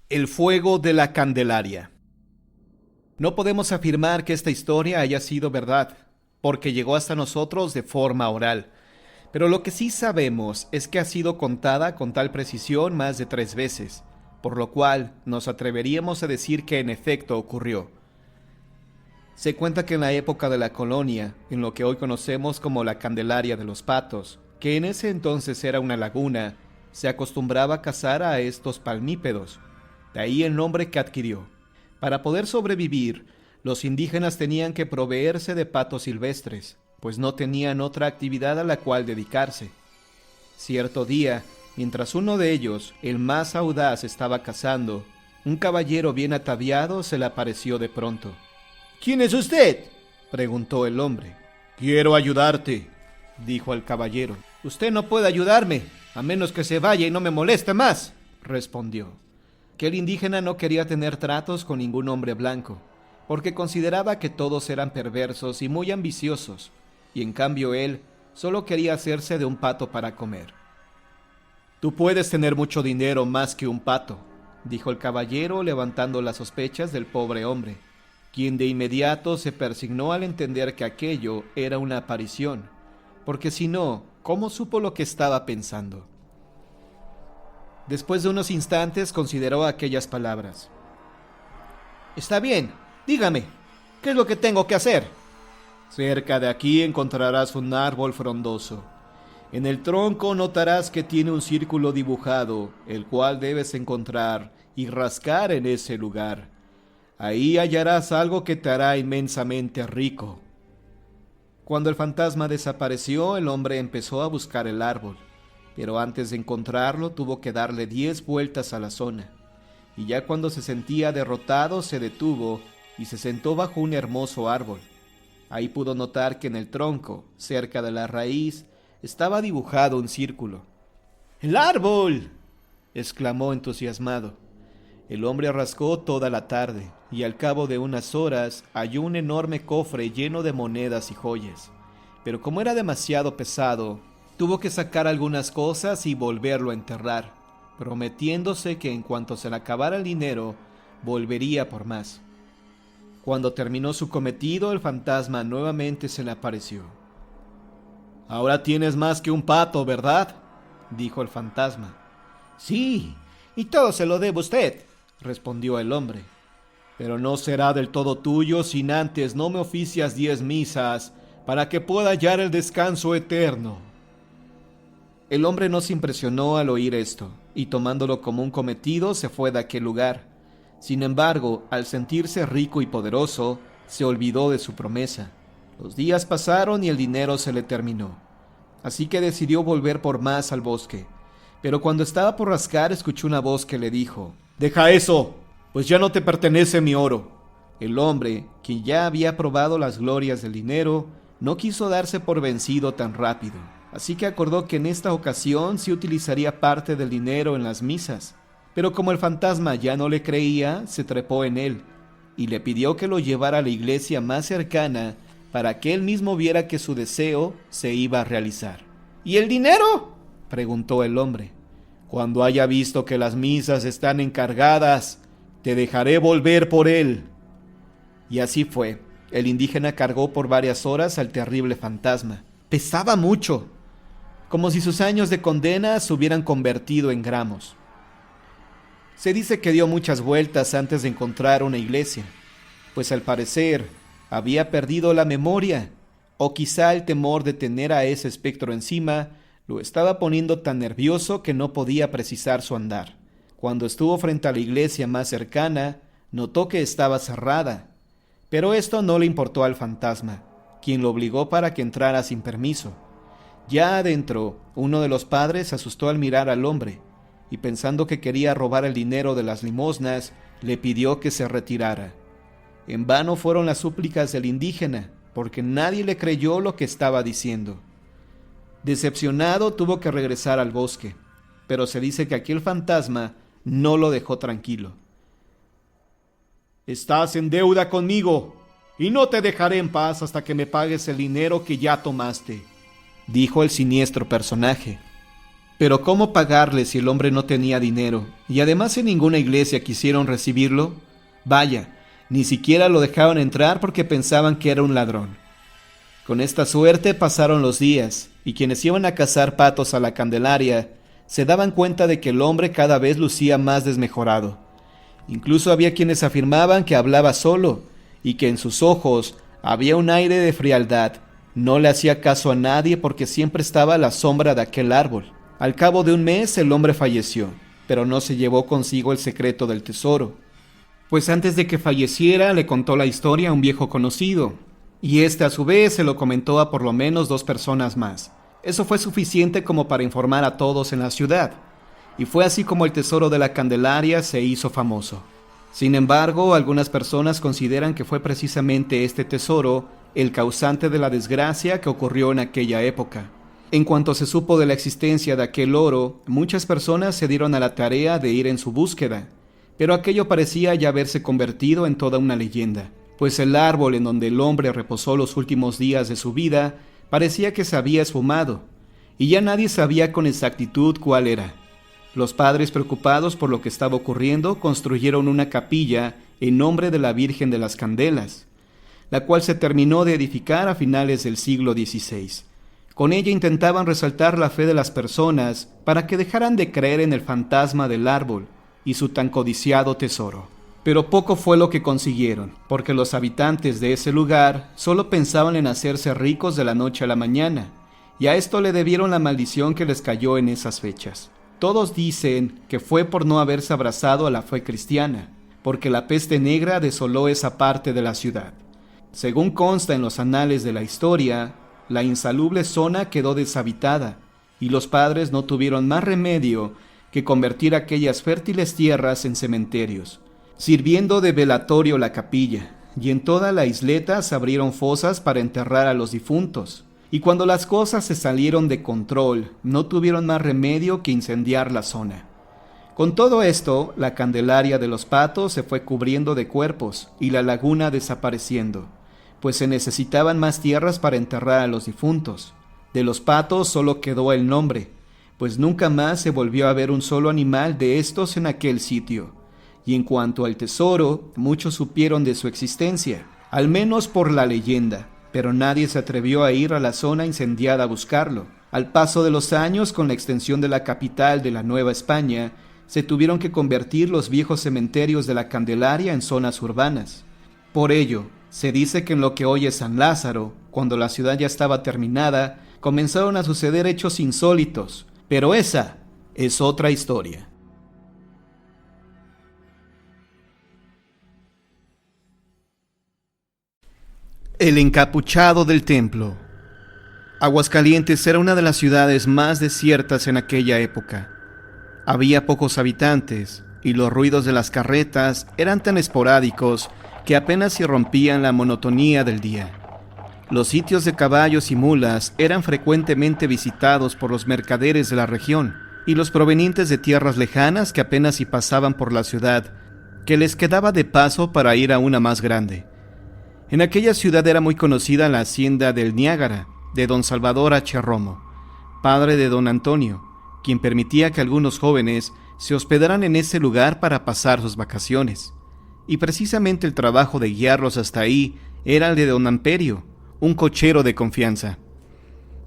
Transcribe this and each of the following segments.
El fuego de la Candelaria. No podemos afirmar que esta historia haya sido verdad, porque llegó hasta nosotros de forma oral. Pero lo que sí sabemos es que ha sido contada con tal precisión más de 3 veces, por lo cual nos atreveríamos a decir que en efecto ocurrió. Se cuenta que en la época de la colonia, en lo que hoy conocemos como la Candelaria de los Patos, que en ese entonces era una laguna, se acostumbraba a cazar a estos palmípedos. De ahí el nombre que adquirió. Para poder sobrevivir, los indígenas tenían que proveerse de patos silvestres, pues no tenían otra actividad a la cual dedicarse. Cierto día, mientras uno de ellos, el más audaz, estaba cazando, un caballero bien ataviado se le apareció de pronto. ¿Quién es usted?, preguntó el hombre. Quiero ayudarte, dijo el caballero. Usted no puede ayudarme, a menos que se vaya y no me moleste más, respondió. Que el indígena no quería tener tratos con ningún hombre blanco, porque consideraba que todos eran perversos y muy ambiciosos, y en cambio él solo quería hacerse de un pato para comer. Tú puedes tener mucho dinero más que un pato, dijo el caballero levantando las sospechas del pobre hombre, quien de inmediato se persignó al entender que aquello era una aparición, porque si no, ¿cómo supo lo que estaba pensando? Después de unos instantes consideró aquellas palabras. Está bien, dígame, ¿qué es lo que tengo que hacer? Cerca de aquí encontrarás un árbol frondoso. En el tronco notarás que tiene un círculo dibujado, el cual debes encontrar y rascar en ese lugar. Ahí hallarás algo que te hará inmensamente rico. Cuando el fantasma desapareció, el hombre empezó a buscar el árbol, pero antes de encontrarlo tuvo que darle 10 vueltas a la zona, y ya cuando se sentía derrotado se detuvo y se sentó bajo un hermoso árbol. Ahí pudo notar que en el tronco, cerca de la raíz, estaba dibujado un círculo. ¡El árbol!, exclamó entusiasmado. El hombre rascó toda la tarde, y al cabo de unas horas halló un enorme cofre lleno de monedas y joyas, pero como era demasiado pesado, tuvo que sacar algunas cosas y volverlo a enterrar, prometiéndose que en cuanto se le acabara el dinero, volvería por más. Cuando terminó su cometido, el fantasma nuevamente se le apareció. Ahora tienes más que un pato, ¿verdad?, dijo el fantasma. Sí, y todo se lo debo a usted, respondió el hombre. Pero no será del todo tuyo sin antes no me oficias 10 misas para que pueda hallar el descanso eterno. El hombre no se impresionó al oír esto, y tomándolo como un cometido se fue de aquel lugar. Sin embargo, al sentirse rico y poderoso, se olvidó de su promesa. Los días pasaron y el dinero se le terminó. Así que decidió volver por más al bosque. Pero cuando estaba por rascar, escuchó una voz que le dijo: «Deja eso, pues ya no te pertenece mi oro». El hombre, quien ya había probado las glorias del dinero, no quiso darse por vencido tan rápido. Así que acordó que en esta ocasión sí utilizaría parte del dinero en las misas. Pero como el fantasma ya no le creía, se trepó en él y le pidió que lo llevara a la iglesia más cercana para que él mismo viera que su deseo se iba a realizar. ¿Y el dinero?, preguntó el hombre. Cuando haya visto que las misas están encargadas, te dejaré volver por él. Y así fue. El indígena cargó por varias horas al terrible fantasma. Pesaba mucho, como si sus años de condena se hubieran convertido en gramos. Se dice que dio muchas vueltas antes de encontrar una iglesia, pues al parecer había perdido la memoria, o quizá el temor de tener a ese espectro encima lo estaba poniendo tan nervioso que no podía precisar su andar. Cuando estuvo frente a la iglesia más cercana, notó que estaba cerrada, pero esto no le importó al fantasma, quien lo obligó para que entrara sin permiso. Ya adentro, uno de los padres se asustó al mirar al hombre, y pensando que quería robar el dinero de las limosnas, le pidió que se retirara. En vano fueron las súplicas del indígena, porque nadie le creyó lo que estaba diciendo. Decepcionado, tuvo que regresar al bosque, pero se dice que aquel fantasma no lo dejó tranquilo. «Estás en deuda conmigo, y no te dejaré en paz hasta que me pagues el dinero que ya tomaste», dijo el siniestro personaje. Pero ¿cómo pagarle si el hombre no tenía dinero? Y además en ninguna iglesia quisieron recibirlo. Vaya, ni siquiera lo dejaban entrar porque pensaban que era un ladrón. Con esta suerte pasaron los días, y quienes iban a cazar patos a la Candelaria se daban cuenta de que el hombre cada vez lucía más desmejorado. Incluso había quienes afirmaban que hablaba solo, y que en sus ojos había un aire de frialdad. No le hacía caso a nadie porque siempre estaba a la sombra de aquel árbol. Al cabo de un mes el hombre falleció, pero no se llevó consigo el secreto del tesoro. Pues antes de que falleciera le contó la historia a un viejo conocido, y éste a su vez se lo comentó a por lo menos 2 personas más. Eso fue suficiente como para informar a todos en la ciudad, y fue así como el tesoro de la Candelaria se hizo famoso. Sin embargo, algunas personas consideran que fue precisamente este tesoro el causante de la desgracia que ocurrió en aquella época. En cuanto se supo de la existencia de aquel oro, muchas personas se dieron a la tarea de ir en su búsqueda, pero aquello parecía ya haberse convertido en toda una leyenda, pues el árbol en donde el hombre reposó los últimos días de su vida parecía que se había esfumado, y ya nadie sabía con exactitud cuál era. Los padres, preocupados por lo que estaba ocurriendo, construyeron una capilla en nombre de la Virgen de las Candelas, la cual se terminó de edificar a finales del siglo XVI. Con ella intentaban resaltar la fe de las personas para que dejaran de creer en el fantasma del árbol y su tan codiciado tesoro. Pero poco fue lo que consiguieron, porque los habitantes de ese lugar solo pensaban en hacerse ricos de la noche a la mañana, y a esto le debieron la maldición que les cayó en esas fechas. Todos dicen que fue por no haberse abrazado a la fe cristiana, porque la peste negra desoló esa parte de la ciudad. Según consta en los anales de la historia, la insalubre zona quedó deshabitada, y los padres no tuvieron más remedio que convertir aquellas fértiles tierras en cementerios, sirviendo de velatorio la capilla, y en toda la isleta se abrieron fosas para enterrar a los difuntos. Y cuando las cosas se salieron de control, no tuvieron más remedio que incendiar la zona. Con todo esto, la Candelaria de los Patos se fue cubriendo de cuerpos y la laguna desapareciendo, pues se necesitaban más tierras para enterrar a los difuntos. De los patos solo quedó el nombre, pues nunca más se volvió a ver un solo animal de estos en aquel sitio. Y en cuanto al tesoro, muchos supieron de su existencia, al menos por la leyenda, pero nadie se atrevió a ir a la zona incendiada a buscarlo. Al paso de los años, con la extensión de la capital de la Nueva España, se tuvieron que convertir los viejos cementerios de la Candelaria en zonas urbanas. Por ello, se dice que en lo que hoy es San Lázaro, cuando la ciudad ya estaba terminada, comenzaron a suceder hechos insólitos, pero esa es otra historia. El encapuchado del templo. Aguascalientes era una de las ciudades más desiertas en aquella época. Había pocos habitantes, y los ruidos de las carretas eran tan esporádicos que apenas se rompían la monotonía del día. Los sitios de caballos y mulas eran frecuentemente visitados por los mercaderes de la región y los provenientes de tierras lejanas que apenas si pasaban por la ciudad, que les quedaba de paso para ir a una más grande. En aquella ciudad era muy conocida la hacienda del Niágara, de don Salvador H. Romo, padre de don Antonio, quien permitía que algunos jóvenes se hospedaran en ese lugar para pasar sus vacaciones. Y precisamente el trabajo de guiarlos hasta ahí era el de don Amperio, un cochero de confianza.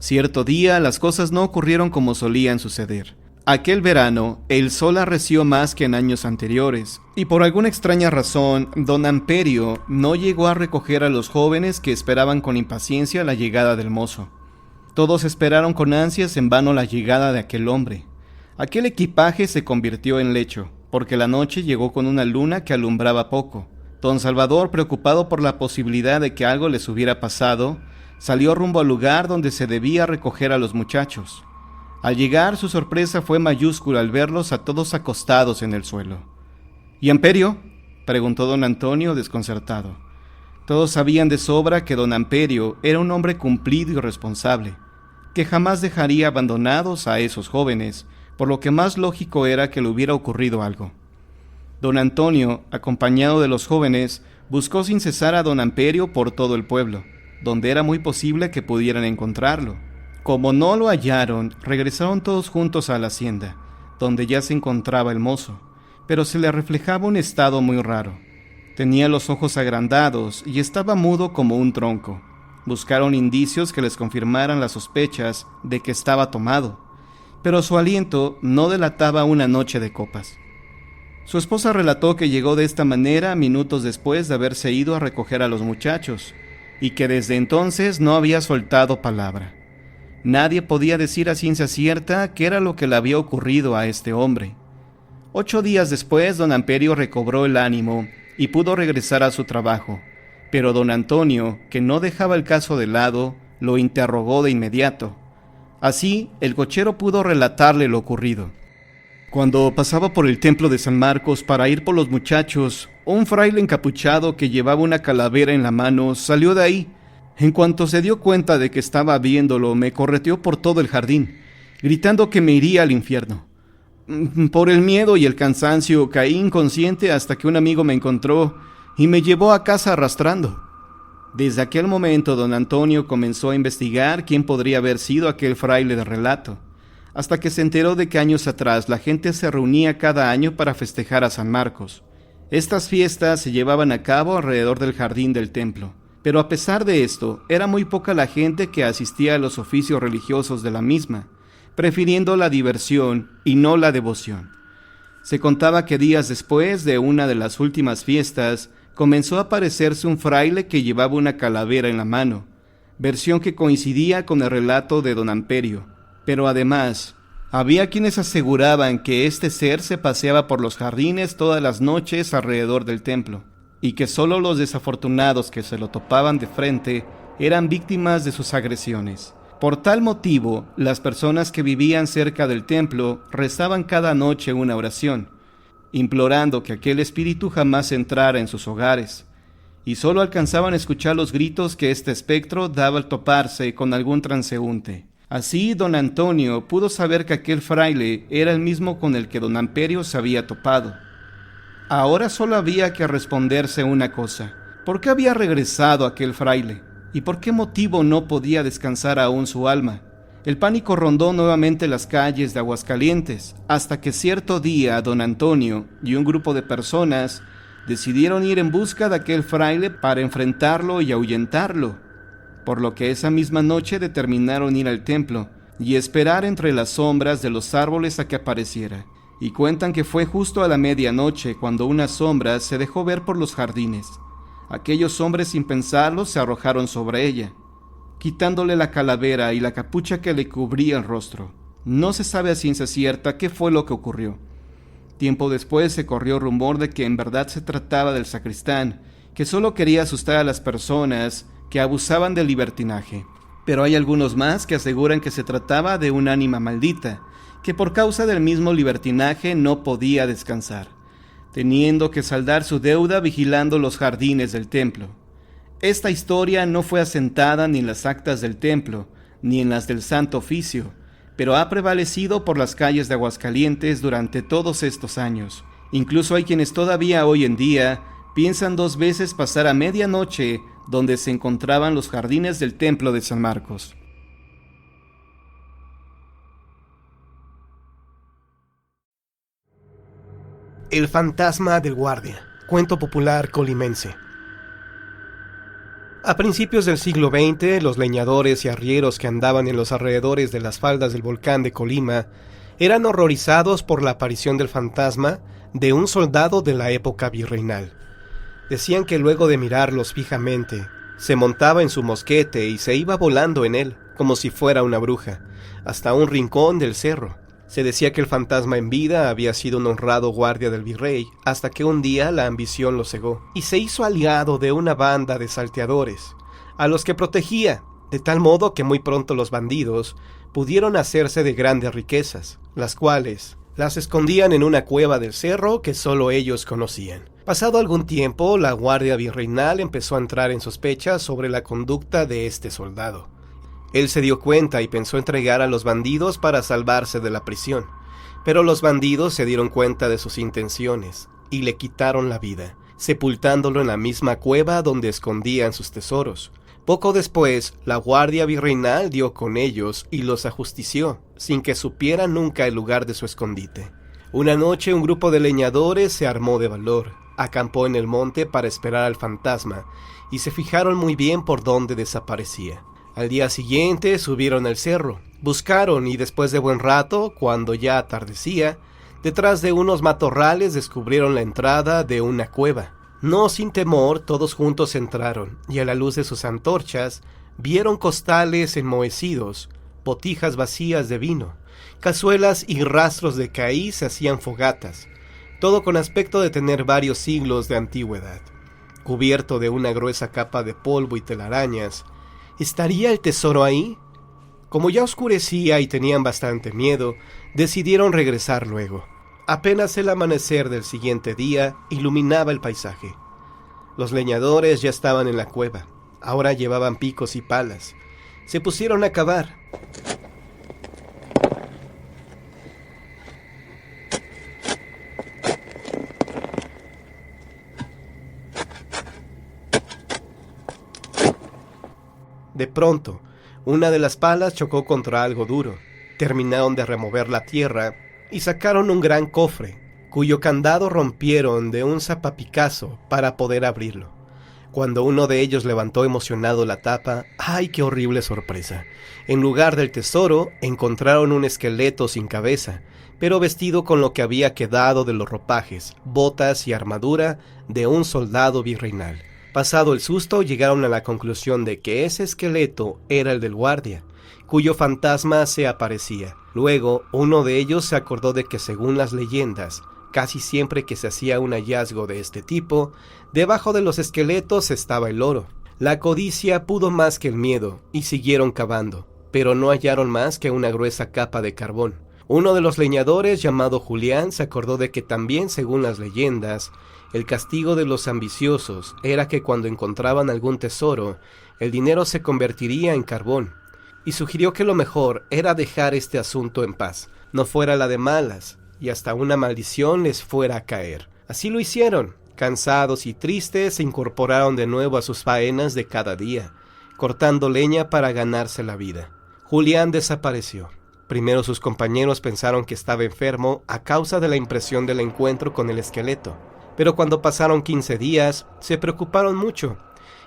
Cierto día las cosas no ocurrieron como solían suceder. Aquel verano el sol arreció más que en años anteriores, y por alguna extraña razón don Amperio no llegó a recoger a los jóvenes que esperaban con impaciencia la llegada del mozo. Todos esperaron con ansias en vano la llegada de aquel hombre. Aquel equipaje se convirtió en lecho, porque la noche llegó con una luna que alumbraba poco. Don Salvador, preocupado por la posibilidad de que algo les hubiera pasado, salió rumbo al lugar donde se debía recoger a los muchachos. Al llegar, su sorpresa fue mayúscula al verlos a todos acostados en el suelo. ¿Y Amperio?, preguntó don Antonio desconcertado. Todos sabían de sobra que don Amperio era un hombre cumplido y responsable, que jamás dejaría abandonados a esos jóvenes, por lo que más lógico era que le hubiera ocurrido algo. Don Antonio, acompañado de los jóvenes, buscó sin cesar a don Amperio por todo el pueblo, donde era muy posible que pudieran encontrarlo. Como no lo hallaron, regresaron todos juntos a la hacienda, donde ya se encontraba el mozo, pero se le reflejaba un estado muy raro. Tenía los ojos agrandados y estaba mudo como un tronco. Buscaron indicios que les confirmaran las sospechas de que estaba tomado, pero su aliento no delataba una noche de copas. Su esposa relató que llegó de esta manera minutos después de haberse ido a recoger a los muchachos, y que desde entonces no había soltado palabra. Nadie podía decir a ciencia cierta qué era lo que le había ocurrido a este hombre. 8 días después, don Amperio recobró el ánimo y pudo regresar a su trabajo, pero don Antonio, que no dejaba el caso de lado, lo interrogó de inmediato. Así, el cochero pudo relatarle lo ocurrido. Cuando pasaba por el templo de San Marcos para ir por los muchachos, un fraile encapuchado que llevaba una calavera en la mano salió de ahí. En cuanto se dio cuenta de que estaba viéndolo, me correteó por todo el jardín, gritando que me iría al infierno. Por el miedo y el cansancio caí inconsciente hasta que un amigo me encontró y me llevó a casa arrastrando. Desde aquel momento don Antonio comenzó a investigar quién podría haber sido aquel fraile de relato, hasta que se enteró de que años atrás la gente se reunía cada año para festejar a San Marcos. Estas fiestas se llevaban a cabo alrededor del jardín del templo, pero a pesar de esto, era muy poca la gente que asistía a los oficios religiosos de la misma, prefiriendo la diversión y no la devoción. Se contaba que días después de una de las últimas fiestas, comenzó a aparecerse un fraile que llevaba una calavera en la mano, versión que coincidía con el relato de don Amperio, pero además, había quienes aseguraban que este ser se paseaba por los jardines todas las noches alrededor del templo, y que solo los desafortunados que se lo topaban de frente eran víctimas de sus agresiones. Por tal motivo, las personas que vivían cerca del templo rezaban cada noche una oración, implorando que aquel espíritu jamás entrara en sus hogares, y solo alcanzaban a escuchar los gritos que este espectro daba al toparse con algún transeúnte. Así, don Antonio pudo saber que aquel fraile era el mismo con el que don Amperio se había topado. Ahora solo había que responderse una cosa: ¿por qué había regresado aquel fraile? ¿Y por qué motivo no podía descansar aún su alma? El pánico rondó nuevamente las calles de Aguascalientes, hasta que cierto día don Antonio y un grupo de personas decidieron ir en busca de aquel fraile para enfrentarlo y ahuyentarlo, por lo que esa misma noche determinaron ir al templo y esperar entre las sombras de los árboles a que apareciera. Y cuentan que fue justo a la medianoche cuando una sombra se dejó ver por los jardines. Aquellos hombres, sin pensarlo, se arrojaron sobre ella, quitándole la calavera y la capucha que le cubría el rostro. No se sabe a ciencia cierta qué fue lo que ocurrió. Tiempo después se corrió rumor de que en verdad se trataba del sacristán, que solo quería asustar a las personas que abusaban del libertinaje. Pero hay algunos más que aseguran que se trataba de un ánima maldita, que por causa del mismo libertinaje no podía descansar, teniendo que saldar su deuda vigilando los jardines del templo. Esta historia no fue asentada ni en las actas del templo, ni en las del Santo Oficio, pero ha prevalecido por las calles de Aguascalientes durante todos estos años. Incluso hay quienes todavía hoy en día piensan 2 veces pasar a medianoche donde se encontraban los jardines del templo de San Marcos. El fantasma del guardia, cuento popular colimense. A principios del siglo XX, los leñadores y arrieros que andaban en los alrededores de las faldas del volcán de Colima eran horrorizados por la aparición del fantasma de un soldado de la época virreinal. Decían que luego de mirarlos fijamente, se montaba en su mosquete y se iba volando en él, como si fuera una bruja, hasta un rincón del cerro. Se decía que el fantasma en vida había sido un honrado guardia del virrey, hasta que un día la ambición lo cegó, y se hizo aliado de una banda de salteadores, a los que protegía, de tal modo que muy pronto los bandidos pudieron hacerse de grandes riquezas, las cuales las escondían en una cueva del cerro que solo ellos conocían. Pasado algún tiempo, la guardia virreinal empezó a entrar en sospechas sobre la conducta de este soldado. Él se dio cuenta y pensó entregar a los bandidos para salvarse de la prisión, pero los bandidos se dieron cuenta de sus intenciones y le quitaron la vida, sepultándolo en la misma cueva donde escondían sus tesoros, Poco después, la guardia virreinal dio con ellos y los ajustició, sin que supieran nunca el lugar de su escondite. Una noche un grupo de leñadores se armó de valor, acampó en el monte para esperar al fantasma, y se fijaron muy bien por dónde desaparecía. Al día siguiente subieron al cerro, buscaron y después de buen rato, cuando ya atardecía, detrás de unos matorrales descubrieron la entrada de una cueva. No sin temor, todos juntos entraron, y a la luz de sus antorchas, vieron costales enmohecidos, botijas vacías de vino, cazuelas y rastros de caíz hacían fogatas, todo con aspecto de tener varios siglos de antigüedad. Cubierto de una gruesa capa de polvo y telarañas, ¿estaría el tesoro ahí? Como ya oscurecía y tenían bastante miedo, decidieron regresar luego. Apenas el amanecer del siguiente día iluminaba el paisaje. Los leñadores ya estaban en la cueva. Ahora llevaban picos y palas. Se pusieron a cavar. De pronto, una de las palas chocó contra algo duro. Terminaron de remover la tierra y sacaron un gran cofre, cuyo candado rompieron de un zapapicazo para poder abrirlo. Cuando uno de ellos levantó emocionado la tapa, ¡ay, qué horrible sorpresa! En lugar del tesoro, encontraron un esqueleto sin cabeza, pero vestido con lo que había quedado de los ropajes, botas y armadura de un soldado virreinal. Pasado el susto, llegaron a la conclusión de que ese esqueleto era el del guardia, cuyo fantasma se aparecía. Luego, uno de ellos se acordó de que según las leyendas, casi siempre que se hacía un hallazgo de este tipo, debajo de los esqueletos estaba el oro. La codicia pudo más que el miedo, y siguieron cavando, pero no hallaron más que una gruesa capa de carbón. Uno de los leñadores, llamado Julián, se acordó de que también, según las leyendas, el castigo de los ambiciosos era que cuando encontraban algún tesoro, el dinero se convertiría en carbón, y sugirió que lo mejor era dejar este asunto en paz, no fuera la de malas, y hasta una maldición les fuera a caer. Así lo hicieron. Cansados y tristes, se incorporaron de nuevo a sus faenas de cada día, cortando leña para ganarse la vida. Julián desapareció. Primero sus compañeros pensaron que estaba enfermo a causa de la impresión del encuentro con el esqueleto, pero cuando pasaron 15 días, se preocuparon mucho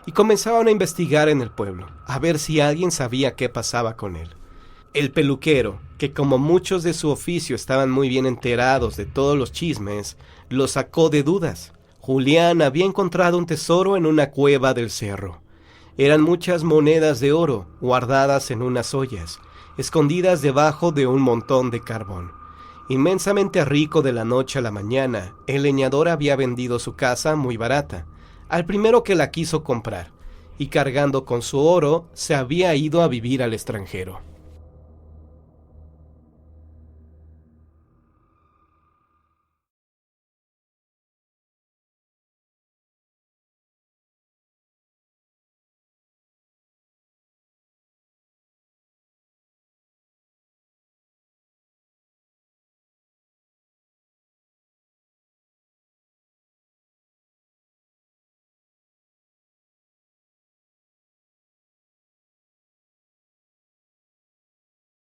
y comenzaron a investigar en el pueblo, a ver si alguien sabía qué pasaba con él. El peluquero, que como muchos de su oficio estaban muy bien enterados de todos los chismes, lo sacó de dudas. Julián había encontrado un tesoro en una cueva del cerro. Eran muchas monedas de oro guardadas en unas ollas, escondidas debajo de un montón de carbón. Inmensamente rico de la noche a la mañana, el leñador había vendido su casa muy barata al primero que la quiso comprar, y cargando con su oro se había ido a vivir al extranjero.